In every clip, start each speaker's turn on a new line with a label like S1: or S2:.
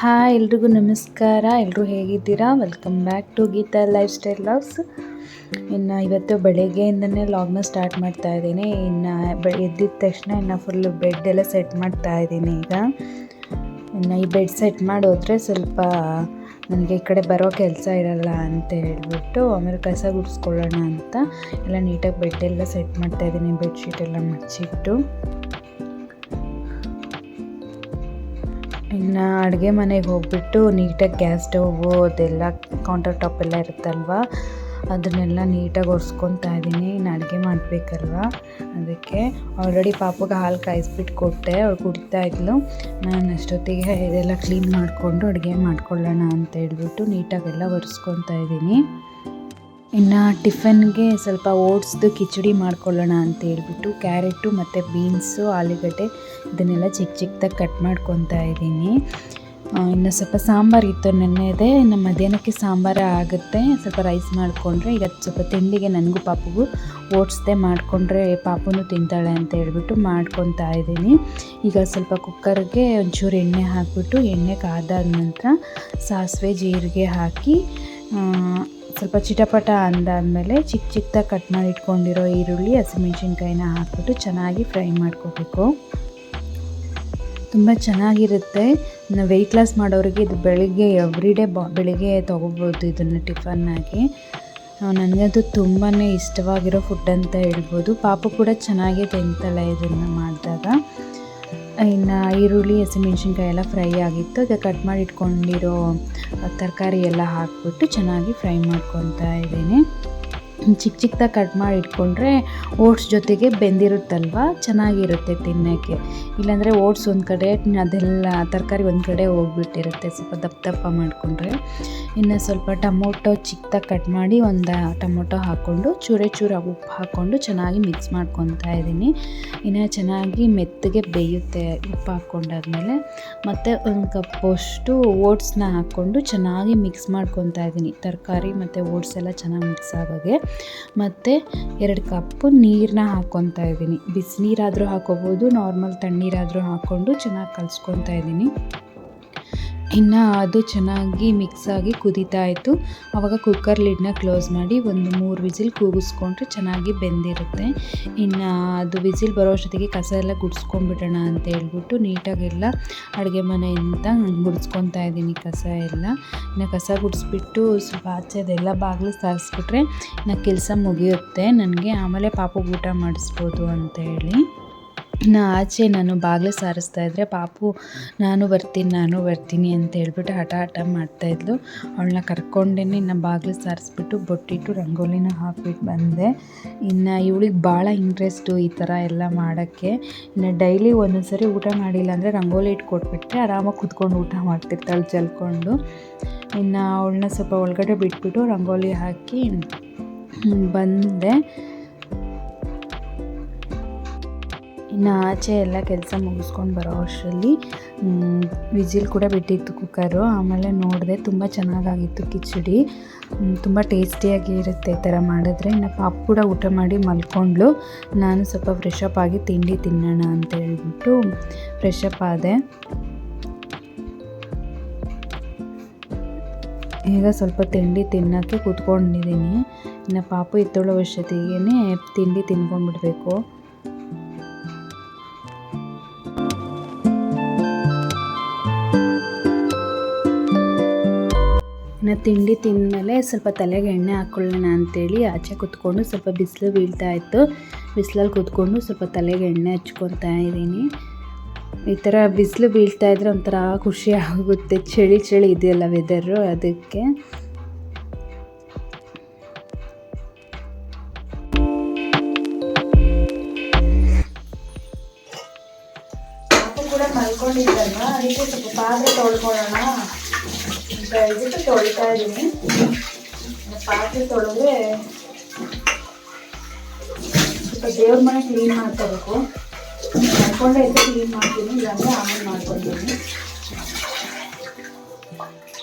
S1: Hi ಎಲ್ರಿಗೂ ನಮಸ್ಕಾರ. ಎಲ್ಲರೂ ಹೇಗಿದ್ದೀರಾ? Welcome back to Geetha lifestyle vlogs. ಇನ್ನು ಇವತ್ತು ಬೆಳಗ್ಗೆಯಿಂದನೇ ವ್ಲಾಗ್ನ ಸ್ಟಾರ್ಟ್ ಮಾಡ್ತಾ ಇದ್ದೀನಿ. ಇನ್ನು ಎದ್ದಿದ ತಕ್ಷಣ ಇನ್ನು ಫುಲ್ಲು ಬೆಡ್ ಎಲ್ಲ ಸೆಟ್ ಮಾಡ್ತಾ ಇದ್ದೀನಿ. ಇನ್ನು ಈ ಬೆಡ್ ಸೆಟ್ ಮಾಡೋದ್ರೆ ಸ್ವಲ್ಪ ನನಗೆ ಈ ಕಡೆ ಬರೋ ಕೆಲಸ ಇರಲ್ಲ ಅಂತ ಹೇಳ್ಬಿಟ್ಟು ಆಮೇಲೆ ಕಸ ಗುಡಿಸ್ಕೊಳ್ಳೋಣ ಅಂತ ಎಲ್ಲ ನೀಟಾಗಿ ಬೆಡ್ಡೆಲ್ಲ ಸೆಟ್ ಮಾಡ್ತಾ ಇದ್ದೀನಿ. ಬೆಡ್ಶೀಟ್ ಎಲ್ಲ ಮಚ್ಚಿಟ್ಟು ಇನ್ನು ಅಡುಗೆ ಮನೆಗೆ ಹೋಗ್ಬಿಟ್ಟು ನೀಟಾಗಿ ಗ್ಯಾಸ್ ಸ್ಟೌವು ಅದೆಲ್ಲ ಕೌಂಟರ್ ಟಾಪ್ ಎಲ್ಲ ಇರುತ್ತಲ್ವ, ಅದನ್ನೆಲ್ಲ ನೀಟಾಗಿ ಒರೆಸ್ಕೊತಾ ಇದ್ದೀನಿ. ಇನ್ನು ಅಡುಗೆ ಮಾಡಬೇಕಲ್ವ, ಅದಕ್ಕೆ ಆಲ್ರೆಡಿ ಪಾಪಗೆ ಹಾಲು ಕಾಯಿಸ್ಬಿಟ್ಟು ಕೊಟ್ಟೆ, ಅವಳು ಕುಡಿತಾ ಇದ್ಲು. ನಾನು ಅಷ್ಟೊತ್ತಿಗೆ ಇದೆಲ್ಲ ಕ್ಲೀನ್ ಮಾಡಿಕೊಂಡು ಅಡುಗೆ ಮಾಡ್ಕೊಳ್ಳೋಣ ಅಂತ ಹೇಳ್ಬಿಟ್ಟು ನೀಟಾಗೆಲ್ಲ ಒರೆಸ್ಕೊತಾ ಇದ್ದೀನಿ. ಇನ್ನು ಟಿಫನ್ಗೆ ಸ್ವಲ್ಪ ಓಟ್ಸ್ದು ಕಿಚಡಿ ಮಾಡ್ಕೊಳ್ಳೋಣ ಅಂತ ಹೇಳ್ಬಿಟ್ಟು ಕ್ಯಾರೆಟು ಮತ್ತು ಬೀನ್ಸು, ಆಲೂಗಡ್ಡೆ ಇದನ್ನೆಲ್ಲ ಚಿಕ್ಕ ಚಿಕ್ಕದಾಗಿ ಕಟ್ ಮಾಡ್ಕೊತಾ ಇದ್ದೀನಿ. ಇನ್ನು ಸ್ವಲ್ಪ ಸಾಂಬಾರು ಇತ್ತು ನೆನ್ನೆದೆ, ಇನ್ನು ಮಧ್ಯಾಹ್ನಕ್ಕೆ ಸಾಂಬಾರು ಆಗುತ್ತೆ. ಸ್ವಲ್ಪ ರೈಸ್ ಮಾಡಿಕೊಂಡ್ರೆ ಈಗ ಸ್ವಲ್ಪ ತಿಂಡಿಗೆ ನನಗೂ ಪಾಪಗೂ ಓಟ್ಸ್ದೇ ಮಾಡಿಕೊಂಡ್ರೆ ಪಾಪನೂ ತಿಂತಾಳೆ ಅಂತ ಹೇಳ್ಬಿಟ್ಟು ಮಾಡ್ಕೊತಾ ಇದ್ದೀನಿ. ಈಗ ಸ್ವಲ್ಪ ಕುಕ್ಕರ್ಗೆ ಒಂಚೂರು ಎಣ್ಣೆ ಹಾಕಿಬಿಟ್ಟು ಎಣ್ಣೆ ಕಾದಾದ ನಂತರ ಸಾಸಿವೆ ಜೀರಿಗೆ ಹಾಕಿ ಸ್ವಲ್ಪ ಚಿಟಪಟ ಅಂದಾದಮೇಲೆ ಚಿಕ್ಕ ಚಿಕ್ಕದಾಗಿ ಕಟ್ ಮಾಡಿ ಇಟ್ಕೊಂಡಿರೋ ಈರುಳ್ಳಿ ಹಸಿಮೆಣ್ಸಿನ್ಕಾಯಿನ ಹಾಕ್ಬಿಟ್ಟು ಚೆನ್ನಾಗಿ ಫ್ರೈ ಮಾಡ್ಕೋಬೇಕು. ತುಂಬ ಚೆನ್ನಾಗಿರುತ್ತೆ. ಇನ್ನು ವೆಯ್ಟ್ ಲಾಸ್ ಮಾಡೋರಿಗೆ ಇದು ಬೆಳಿಗ್ಗೆ ಎವ್ರಿಡೇ ಬೆಳಿಗ್ಗೆ ತೊಗೋಬೋದು ಇದನ್ನು ಟಿಫನ್ನಾಗಿ. ನನಗದು ತುಂಬಾ ಇಷ್ಟವಾಗಿರೋ ಫುಡ್ ಅಂತ ಹೇಳ್ಬೋದು. ಪಾಪು ಕೂಡ ಚೆನ್ನಾಗೇ ತಿಂತಾಳೆ ಇದನ್ನು ಮಾಡಿದಾಗ. ಇನ್ನು ಈರುಳ್ಳಿ ಹಸಿಮೆಣ್ಸಿನ್ಕಾಯಿ ಎಲ್ಲ ಫ್ರೈ ಆಗಿತ್ತು. ಈಗ ಕಟ್ ಮಾಡಿ ಇಟ್ಕೊಂಡಿರೋ ತರಕಾರಿ ಎಲ್ಲ ಹಾಕ್ಬಿಟ್ಟು ಚೆನ್ನಾಗಿ ಫ್ರೈ ಮಾಡ್ಕೊತಾ ಇದ್ದೀನಿ. ಚಿಕ್ಕ ಚಿಕ್ಕದಾಗಿ ಕಟ್ ಮಾಡಿ ಇಟ್ಕೊಂಡ್ರೆ ಓಟ್ಸ್ ಜೊತೆಗೆ ಬೆಂದಿರುತ್ತಲ್ವ, ಚೆನ್ನಾಗಿರುತ್ತೆ ತಿನ್ನೋಕ್ಕೆ. ಇಲ್ಲಾಂದರೆ ಓಟ್ಸ್ ಒಂದು ಕಡೆ, ಅದೆಲ್ಲ ತರಕಾರಿ ಒಂದು ಕಡೆ ಹೋಗ್ಬಿಟ್ಟಿರುತ್ತೆ. ಸ್ವಲ್ಪ ದಪ್ಪ ಮಾಡಿಕೊಂಡ್ರೆ. ಇನ್ನು ಸ್ವಲ್ಪ ಟೊಮೊಟೊ ಚಿಕ್ಕದಾಗಿ ಕಟ್ ಮಾಡಿ ಒಂದು ಟೊಮೊಟೊ ಹಾಕ್ಕೊಂಡು ಚೂರು ಉಪ್ಪು ಹಾಕ್ಕೊಂಡು ಚೆನ್ನಾಗಿ ಮಿಕ್ಸ್ ಮಾಡ್ಕೊತಾ ಇದ್ದೀನಿ. ಇನ್ನು ಚೆನ್ನಾಗಿ ಮೆತ್ತಗೆ ಬೇಯುತ್ತೆ ಉಪ್ಪು ಹಾಕ್ಕೊಂಡಾದ್ಮೇಲೆ. ಮತ್ತು ಒಂದು ಕಪ್ಪಷ್ಟು ಓಟ್ಸ್ನ ಹಾಕ್ಕೊಂಡು ಚೆನ್ನಾಗಿ ಮಿಕ್ಸ್ ಮಾಡ್ಕೊತಾ ಇದ್ದೀನಿ. ತರಕಾರಿ ಮತ್ತು ಓಟ್ಸ್ ಎಲ್ಲ ಚೆನ್ನಾಗಿ ಮಿಕ್ಸ್ ಆಗೋಗೆ. ಮತ್ತು 2 ಕಪ್ಪು ನೀರನ್ನ ಹಾಕ್ಕೊತಾ ಇದ್ದೀನಿ. ಬಿಸಿನೀರಾದರೂ ಹಾಕ್ಕೋಬೋದು, ನಾರ್ಮಲ್ ತಣ್ಣೀರಾದರೂ ಹಾಕ್ಕೊಂಡು ಚೆನ್ನಾಗಿ ಕಲಿಸ್ಕೊತಾ ಇದ್ದೀನಿ. ಇನ್ನು ಅದು ಚೆನ್ನಾಗಿ ಮಿಕ್ಸಾಗಿ ಕುದೀತಾ ಇತ್ತು. ಆವಾಗ ಕುಕ್ಕರ್ ಲಿಡ್ನ ಕ್ಲೋಸ್ ಮಾಡಿ ಒಂದು 3 ವಿಸಿಲ್ ಕೂಗಿಸ್ಕೊಂಡ್ರೆ ಚೆನ್ನಾಗಿ ಬೆಂದಿರುತ್ತೆ. ಇನ್ನು ಅದು ವಿಸಿಲ್ ಬರೋ ಅಷ್ಟೊತ್ತಿಗೆ ಕಸ ಎಲ್ಲ ಗುಡಿಸ್ಕೊಂಡ್ಬಿಡೋಣ ಅಂತ ಹೇಳ್ಬಿಟ್ಟು ನೀಟಾಗೆಲ್ಲ ಅಡುಗೆ ಮನೆಯಿಂದ ಗುಡಿಸ್ಕೊತಾ ಇದ್ದೀನಿ ಕಸ ಎಲ್ಲ. ಇನ್ನು ಕಸ ಗುಡಿಸ್ಬಿಟ್ಟು ಸ್ವಲ್ಪ ಆಚೆದೆಲ್ಲ ಬಾಗಿಲು ಸಾರಿಸ್ಬಿಟ್ರೆ ಇನ್ನು ಕೆಲಸ ಮುಗಿಯುತ್ತೆ ನನಗೆ. ಆಮೇಲೆ ಪಾಪುಗೆ ಊಟ ಮಾಡಿಸ್ಬೋದು ಅಂತ ಹೇಳಿ ಇನ್ನು ಆಚೆ ನಾನು ಬಾಗಿಲು ಸಾರಿಸ್ತಾ ಇದ್ದರೆ ಪಾಪು ನಾನು ಬರ್ತೀನಿ ಅಂತ ಹೇಳ್ಬಿಟ್ಟು ಹಠ ಮಾಡ್ತಾಯಿದ್ಲು. ಅವಳನ್ನ ಕರ್ಕೊಂಡೇ ಇನ್ನು ಬಾಗಿಲು ಸಾರಿಸ್ಬಿಟ್ಟು ಬೊಟ್ಟಿಟ್ಟು ರಂಗೋಲಿನ ಹಾಕ್ಬಿಟ್ಟು ಬಂದೆ. ಇನ್ನು ಇವಳಿಗೆ ಭಾಳ ಇಂಟ್ರೆಸ್ಟು ಈ ಥರ ಎಲ್ಲ ಮಾಡೋಕ್ಕೆ. ಇನ್ನು ಡೈಲಿ ಒಂದೊಂದು ಸರಿ ಊಟ ಮಾಡಿಲ್ಲ ಅಂದರೆ ರಂಗೋಲಿ ಇಟ್ಕೊಟ್ಬಿಟ್ರೆ ಆರಾಮಾಗಿ ಕುತ್ಕೊಂಡು ಊಟ ಮಾಡ್ತಿರ್ತಾಳೆ ಜಲ್ಕೊಂಡು. ಇನ್ನು ಅವಳನ್ನ ಸ್ವಲ್ಪ ಒಳಗಡೆ ಬಿಟ್ಬಿಟ್ಟು ರಂಗೋಲಿ ಹಾಕಿ ಬಂದೆ. ಇನ್ನು ಆಚೆ ಎಲ್ಲ ಕೆಲಸ ಮುಗಿಸ್ಕೊಂಡು ಬರೋ ಅಷ್ಟರಲ್ಲಿ ವಿಜಿಲ್ ಕೂಡ ಬಿಟ್ಟಿತ್ತು ಕುಕ್ಕರು. ಆಮೇಲೆ ನೋಡಿದೆ ತುಂಬ ಚೆನ್ನಾಗಾಗಿತ್ತು ಕಿಚಡಿ. ತುಂಬ ಟೇಸ್ಟಿಯಾಗಿ ಇರುತ್ತೆ ಈ ಥರ ಮಾಡಿದ್ರೆ. ಇನ್ನು ಪಾಪು ಕೂಡ ಊಟ ಮಾಡಿ ಮಲ್ಕೊಂಡ್ಳು. ನಾನು ಸ್ವಲ್ಪ ಫ್ರೆಶ್ ಅಪ್ ಆಗಿ ತಿಂಡಿ ತಿನ್ನೋಣ ಅಂತ ಹೇಳ್ಬಿಟ್ಟು ಫ್ರೆಶ್ ಅಪ್ ಆದೆ. ಈಗ ಸ್ವಲ್ಪ ತಿಂಡಿ ತಿನ್ನೋಕ್ಕೆ ಕೂತ್ಕೊಂಡಿದ್ದೀನಿ. ಇನ್ನು ಪಾಪು ಎತ್ತೋಳೋ ವರ್ಷದಿಗೇ ತಿಂಡಿ ತಿನ್ಕೊಂಡ್ಬಿಡ್ಬೇಕು. ಇನ್ನು ತಿಂಡಿ ತಿಂದಮೇಲೆ ಸ್ವಲ್ಪ ತಲೆಗೆ ಎಣ್ಣೆ ಹಾಕ್ಕೊಳ್ಳೋಣ ಅಂಥೇಳಿ ಆಚೆ ಕೂತ್ಕೊಂಡು ಸ್ವಲ್ಪ ಬಿಸಿಲು ಬೀಳ್ತಾ ಇತ್ತು. ಬಿಸಿಲಲ್ಲಿ ಕೂತ್ಕೊಂಡು ಸ್ವಲ್ಪ ತಲೆಗೆ ಎಣ್ಣೆ ಹಚ್ಕೊತಾ ಇದ್ದೀನಿ. ಈ ಥರ ಬಿಸಿಲು ಬೀಳ್ತಾ ಇದ್ರೆ ಒಂಥರ ಖುಷಿ ಆಗುತ್ತೆ. ಚಳಿ ಇದೆಯಲ್ಲ ವೆದರು, ಅದಕ್ಕೆ. ಪಾಪು ಕೂಡ ಮಲ್ಕೊಂಡಿದ್ದಲ್ವ, ಅದಕ್ಕೆ ಸ್ವಲ್ಪ ಪಾತ್ರೆ ತೊಳ್ಕೊಳ್ಳೋಣ ಅಂತ ಹೇಳ್ಬಿಟ್ಟು ತೊಳಿತಾ ಇದ್ದೀನಿ. ಪಾತ್ರೆ ತೊಳೆದ್ರೆ ಸ್ವಲ್ಪ ದೇವ್ರ ಮನೆ ಕ್ಲೀನ್ ಮಾಡ್ಕೋಬೇಕು. ಮಾಡ್ಕೊಂಡೆ ಇದ್ದು ಕ್ಲೀನ್ ಮಾಡ್ತೀನಿ, ಇಲ್ಲಾಂದರೆ ಆಮೇಲೆ ಮಾಡ್ಕೊತೀನಿ.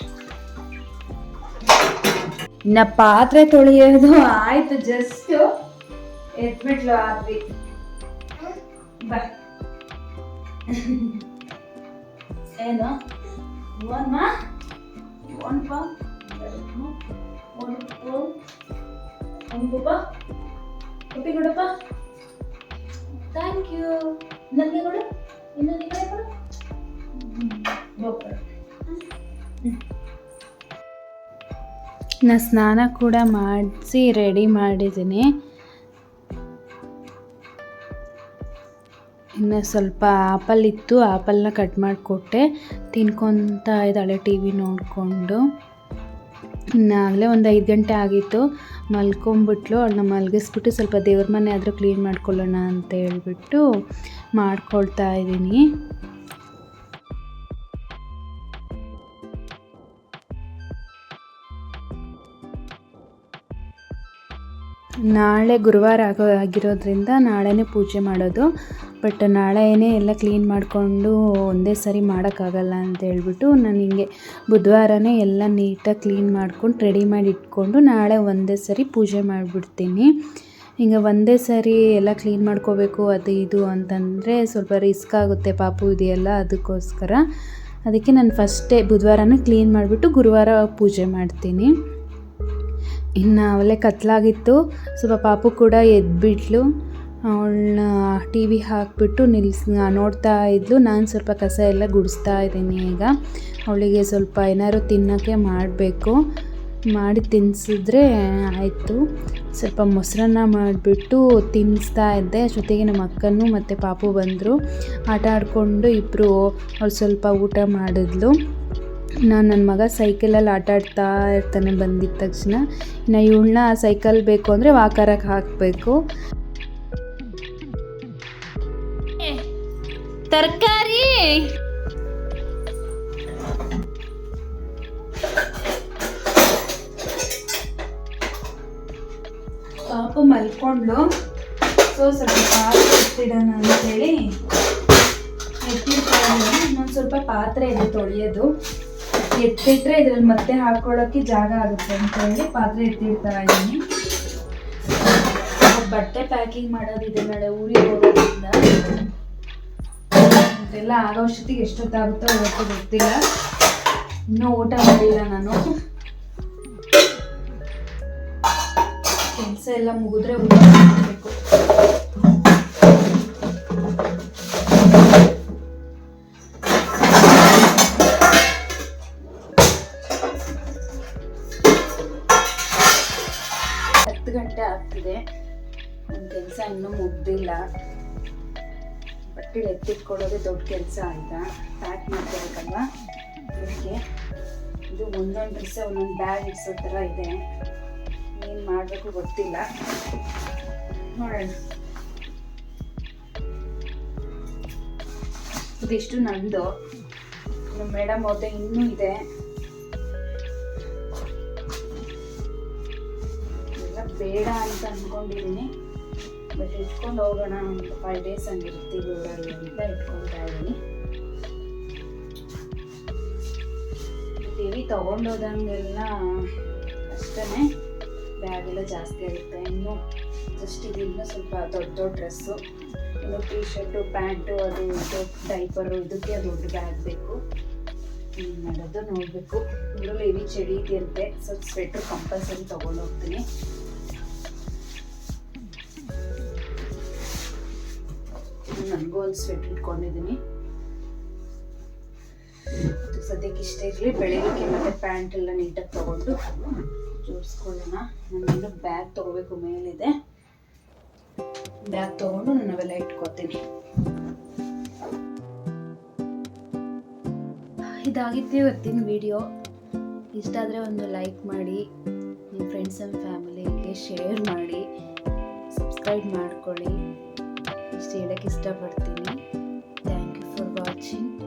S1: ಇನ್ನು ಪಾತ್ರೆ ತೊಳೆಯೋದು ಆಯಿತು, ಜಸ್ಟ್ ಎದ್ಬಿಟ್ಲು ಆದ್ವಿ. ಏನು One, ma? You want pa? One, papa? Puppy kodappa? Thank you. Nange kodu. Innೊಂದು ಈ ಕಡೆ ಕೊಡು. ಗೋಪುರ. ನಾ ಸ್ನಾನ ಕೂಡ ಮಾಡಿಸಿ ರೆಡಿ ಮಾಡಿದ್ದೀನಿ. ಇನ್ನು ಸ್ವಲ್ಪ ಆಪಲ್ ಇತ್ತು, ಆಪಲ್ನ ಕಟ್ ಮಾಡಿಕೊಟ್ಟೆ. ತಿನ್ಕೊತಾ ಇದ್ದಾಳೆ ಟಿ ವಿ ನೋಡಿಕೊಂಡು. ಇನ್ನಾಗಲೇ ಒಂದು 5 ಗಂಟೆ ಆಗಿತ್ತು. ಮಲ್ಕೊಂಬಿಟ್ಲು. ಅವಳನ್ನ ಮಲಗಿಸ್ಬಿಟ್ಟು ಸ್ವಲ್ಪ ದೇವ್ರ ಮನೆ ಆದರೂ ಕ್ಲೀನ್ ಮಾಡ್ಕೊಳ್ಳೋಣ ಅಂತ ಹೇಳ್ಬಿಟ್ಟು ಮಾಡ್ಕೊಳ್ತಾ ಇದ್ದೀನಿ. ನಾಳೆ ಗುರುವಾರ ಆಗಿರೋದ್ರಿಂದ ನಾಳೆನೇ ಪೂಜೆ ಮಾಡೋದು. ಬಟ್ ನಾಳೆನೇ ಎಲ್ಲ ಕ್ಲೀನ್ ಮಾಡಿಕೊಂಡು ಒಂದೇ ಸರಿ ಮಾಡೋಕ್ಕಾಗಲ್ಲ ಅಂತ ಹೇಳ್ಬಿಟ್ಟು ನಾನು ಹಿಂಗೆ ಬುಧವಾರನೇ ಎಲ್ಲ ನೀಟಾಗಿ ಕ್ಲೀನ್ ಮಾಡ್ಕೊಂಡು ರೆಡಿ ಮಾಡಿ ಇಟ್ಕೊಂಡು ನಾಳೆ ಒಂದೇ ಸರಿ ಪೂಜೆ ಮಾಡಿಬಿಡ್ತೀನಿ. ಹಿಂಗೆ ಒಂದೇ ಸರಿ ಎಲ್ಲ ಕ್ಲೀನ್ ಮಾಡ್ಕೋಬೇಕು ಅದು ಇದು ಅಂತಂದರೆ ಸ್ವಲ್ಪ ರಿಸ್ಕ್ ಆಗುತ್ತೆ, ಪಾಪು ಇದೆಯಲ್ಲ, ಅದಕ್ಕೆ ನಾನು ಫಸ್ಟೇ ಬುಧವಾರನೇ ಕ್ಲೀನ್ ಮಾಡಿಬಿಟ್ಟು ಗುರುವಾರ ಪೂಜೆ ಮಾಡ್ತೀನಿ. ಇನ್ನು ಅವಳೇ ಕತ್ಲಾಗಿತ್ತು. ಸ್ವಲ್ಪ ಪಾಪು ಕೂಡ ಎದ್ಬಿಟ್ಲು. ಅವಳನ್ನ ಟಿ ವಿ ಹಾಕಿಬಿಟ್ಟು ನೋಡ್ತಾ ಇದ್ಲು. ನಾನು ಸ್ವಲ್ಪ ಕಸ ಎಲ್ಲ ಗುಡಿಸ್ತಾ ಇದ್ದೀನಿ. ಈಗ ಅವಳಿಗೆ ಸ್ವಲ್ಪ ಏನಾದ್ರು ತಿನ್ನೋಕ್ಕೆ ಮಾಡಬೇಕು. ಮಾಡಿ ತಿನ್ನಿಸಿದ್ರೆ ಆಯಿತು. ಸ್ವಲ್ಪ ಮೊಸರನ್ನ ಮಾಡಿಬಿಟ್ಟು ತಿನ್ನಿಸ್ತಾ ಇದ್ದೆ. ಜೊತೆಗೆ ನಮ್ಮ ಅಕ್ಕನೂ ಮತ್ತು ಪಾಪು ಬಂದರು. ಆಟ ಆಡಿಕೊಂಡು ಇಬ್ಬರು ಅವಳು ಸ್ವಲ್ಪ ಊಟ ಮಾಡಿದ್ಲು. ನನ್ನ ಮಗ ಸೈಕಲಲ್ಲಿ ಆಟ ಆಡ್ತಾ ಇರ್ತಾನೆ ಬಂದಿದ್ದ ತಕ್ಷಣ. ಇನ್ನು ಇವಳನ್ನ ಸೈಕಲ್ ಬೇಕು ಅಂದರೆ ವಾಕರಕ್ಕೆ ಹಾಕಬೇಕು. ತರಕಾರಿ ಪಾಪು ಮಲ್ಕೊಂಡ್ಲು. ಸ್ವಲ್ಪ ಪಾತ್ರೆ ಎತ್ತಿಡೋಣ ಅಂತೇಳಿ ಎತ್ತಿಡ್ತಾ ಇದ್ದೀನಿ. ಇನ್ನೊಂದು ಸ್ವಲ್ಪ ಪಾತ್ರೆ ಇದೆ ತೊಳೆಯೋದು. ಎತ್ತಿಟ್ರೆ ಇದ್ರಲ್ಲಿ ಮತ್ತೆ ಹಾಕೊಳ್ಳೋಕ್ಕೆ ಜಾಗ ಆಗುತ್ತೆ ಅಂತ ಹೇಳಿ ಪಾತ್ರೆ ಎತ್ತಿಡ್ತಾ ಇದ್ದೀನಿ. ಬಟ್ಟೆ ಪ್ಯಾಕಿಂಗ್ ಮಾಡೋದಿದೆ ನಾಳೆ ಊರಿಗೆ ಹೋಗೋದ್ರಿಂದ. ಇದೆಲ್ಲ ಆಗೋ ಅಷ್ಟೊತ್ತಿಗೆ ಎಷ್ಟೊತ್ತಾಗುತ್ತೋ ಗೊತ್ತಿಲ್ಲ. ಇನ್ನೂ ಊಟ ಮಾಡಿಲ್ಲ ನಾನು. ಕೆಲಸ ಎಲ್ಲ ಮುಗಿದ್ರೆ ಊಟ ಮಾಡಬೇಕು. ಗಂಟೆ ಆಗ್ತಿದೆ. ನನ್ನ ಕೆಲಸ ಇನ್ನೂ ಮುಗ್ದಿಲ್ಲ. ಬಟ್ಟೆ ಎತ್ತಿಟ್ಕೊಳ್ಳೋದೇ ದೊಡ್ಡ ಕೆಲಸ ಆಯಿತಾ. ಪ್ಯಾಕ್ ಮಾಡ್ಕೋಬೇಕಲ್ವ ಅದಕ್ಕೆ. ಇದು ಒಂದೊಂದು ಡ್ರೆಸ್ ಒಂದೊಂದು ಬ್ಯಾಗ್ ಇಡ್ಸೋ ಥರ ಇದೆ. ಏನು ಮಾಡಬೇಕು ಗೊತ್ತಿಲ್ಲ, ನೋಡೋಣ. ಇದಿಷ್ಟು ನಂದು. ನಮ್ಮ ಮೇಡಮ್ ಹೋದೆ ಇನ್ನೂ ಇದೆ. ಬೇಡ ಅಂತ ಅಂದ್ಕೊಂಡಿದ್ದೀನಿ. ಬಟ್ ಇಟ್ಕೊಂಡು ಹೋಗೋಣ, ಒಂದು 5 days ಹಂಗಿರ್ತೀವಿ ಊರಲ್ಲಿ ಅಂತ ಇಟ್ಕೊಳ್ತಾ ಇದ್ದೀನಿ. ಟಿವಿ ತೊಗೊಂಡೋದಂಗೆಲ್ಲ ಅಷ್ಟೇ ಬ್ಯಾಗೆಲ್ಲ ಜಾಸ್ತಿ ಆಗುತ್ತೆ. ಇನ್ನು ಜಸ್ಟ್ ಇದನ್ನು ಸ್ವಲ್ಪ ದೊಡ್ಡ ಡ್ರೆಸ್ಸು, ಇನ್ನು ಟೀ ಶರ್ಟು, ಪ್ಯಾಂಟು, ಅದು ಇದು ಡೈಪರು, ಇದಕ್ಕೆ ದೊಡ್ಡ ಬ್ಯಾಗ್ ಬೇಕು. ಮಾಡೋದು ನೋಡಬೇಕು. ಊರಲ್ಲಿ ಹೆವಿ ಚಳಿ ಇದೆಯಂತೆ. ಸ್ವಲ್ಪ ಸ್ವೆಟ್ರ್ ಕಂಪಲ್ಸರಿ ತೊಗೊಂಡು ಹೋಗ್ತೀನಿ. ನನಗೂ ಒಂದು ಸ್ವೆಟ್ ಇಟ್ಕೊಂಡಿದ್ದೀನಿ. ಸದ್ಯಕ್ಕೆ ಇಷ್ಟೇ ಇರಲಿ. ಬೆಳಗ್ಗೆ ಮತ್ತೆ ಪ್ಯಾಂಟ್ ಎಲ್ಲ ನೀಟಾಗಿ ತೊಗೊಂಡು ಜೋಡಿಸ್ಕೊಳ್ಳೋಣ. ನಾನು ಬ್ಯಾಗ್ ತೊಗೋಬೇಕು, ಮೇಲಿದೆ. ಬ್ಯಾಗ್ ತೊಗೊಂಡು ನಾನು ಅವೆಲ್ಲ ಇಟ್ಕೋತೀನಿ. ಇದಾಗಿತ್ತು ಇವತ್ತಿನ ವಿಡಿಯೋ. ಇಷ್ಟ ಆದರೆ ಒಂದು ಲೈಕ್ ಮಾಡಿ, ನಿಮ್ಮ ಫ್ರೆಂಡ್ಸ್ ಆ್ಯಂಡ್ ಫ್ಯಾಮಿಲಿಗೆ ಶೇರ್ ಮಾಡಿ, ಸಬ್ಸ್ಕ್ರೈಬ್ ಮಾಡ್ಕೊಳ್ಳಿ. ಇಷ್ಟು ಹೇಳೋಕ್ಕೆ ಇಷ್ಟಪಡ್ತೀನಿ. Thank you for watching.